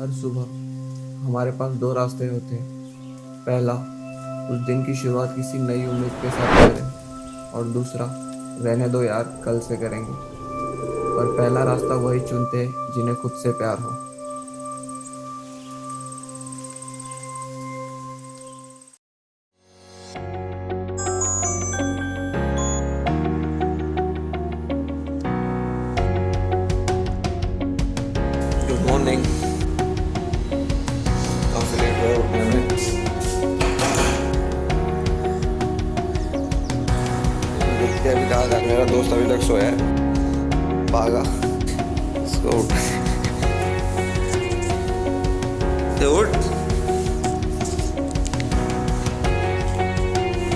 हर सुबह हमारे पास दो रास्ते होते हैं। पहला, उस दिन की शुरुआत किसी नई उम्मीद के साथ करें, और दूसरा, रहने दो यार, कल से करेंगे। पर पहला रास्ता वही चुनते हैं जिन्हें खुद से प्यार हो। Good morning. काफी लेट हुआ उठने में। देखते हैं अभी कहाँ तक। मेरा दोस्त अभी तक सोया है, भागा। इसको उठ उठ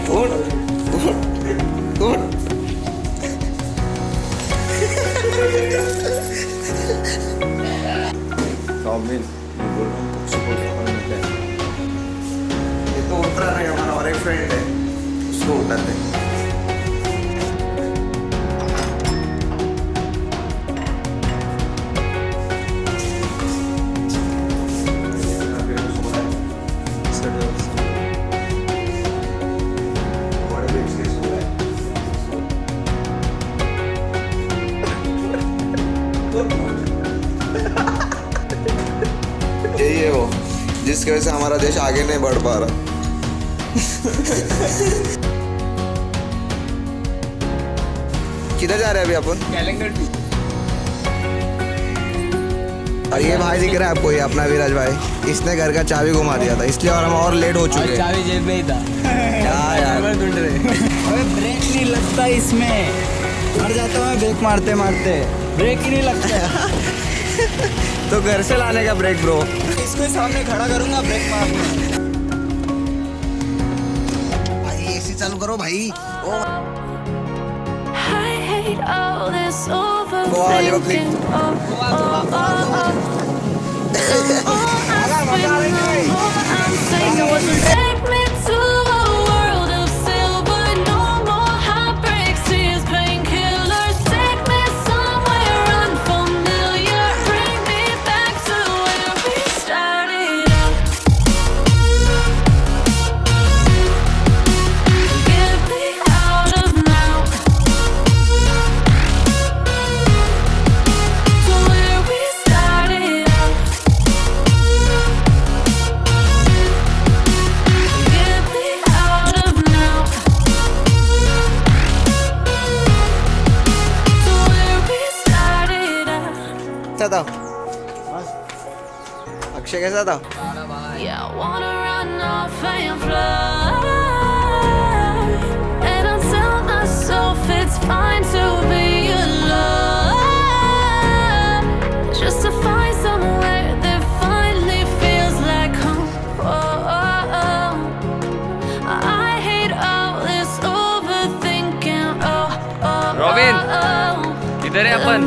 उठ उठ। रॉबिन, मैं बोल रहा हूँ पक्षी को क्या मिलता है। ये तो उठ रहा है, हमारा और एक फ्रेंड है, उसको उठाते हैं। यही है वो जिसकी वजह से हमारा देश आगे नहीं बढ़ पा रहा। किधर जा रहे हैं अभी अपन? कैलंगुटे। और ये भाई दिख रहा है आपको, ये अपना विराज भाई, इसने घर का चाबी घुमा दिया था इसलिए, और हम और लेट हो चुके हैं। चाबी जेब में ही था। यार ढूंढ रहे। अबे ब्रेक नहीं लगता इसमें, मर जाता हूँ ब्रेक मारते मारते, ब्रेक ही नहीं लगता। तो घर से लाने का ब्रेक ब्रो। इसको सामने खड़ा करूंगा ब्रेक मारने। भाई एसी चालू करो भाई। था अक्षय कैसा था? रॉबिन, किधर है अपन?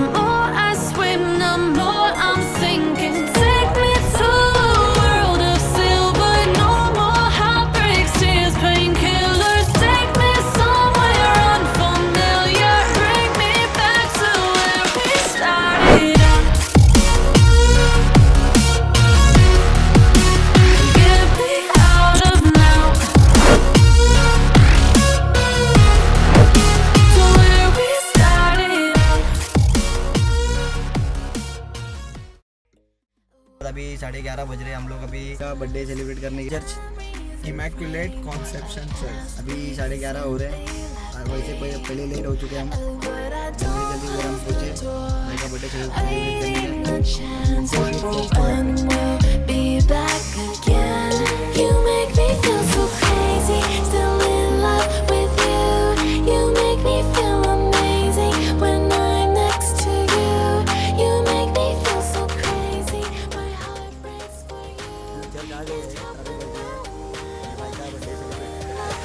अभी 11:30 बज रहे हैं। हम लोग अभी का बर्थडे सेलिब्रेट करने के चर्च इमैक्युलेट कॉन्सेप्शन चर्च। अभी 11:30 हो रहे हैं और वैसे पहले लेट हो चुके हैं हम। जल्दी जल्दी हम सोचे भाई का बर्थडे सेलिब्रेट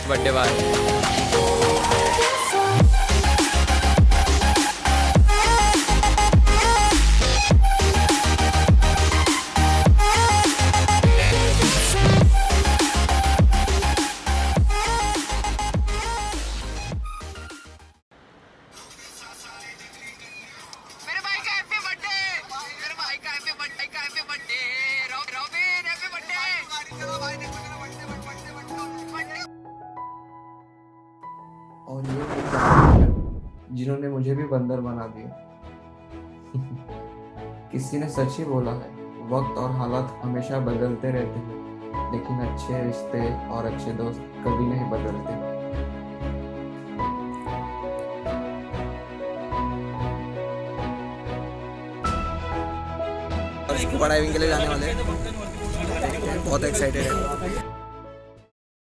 बर्थडे बाय। जिन्होंने मुझे भी बंदर बना दिया। किसी ने सच ही बोला है, वक्त और हालात हमेशा बदलते रहते हैं, लेकिन अच्छे रिश्ते और अच्छे दोस्त कभी नहीं बदलते। स्कूबा डाइविंग के लिए जाने वाले हैं, बहुत एक्साइटेड है।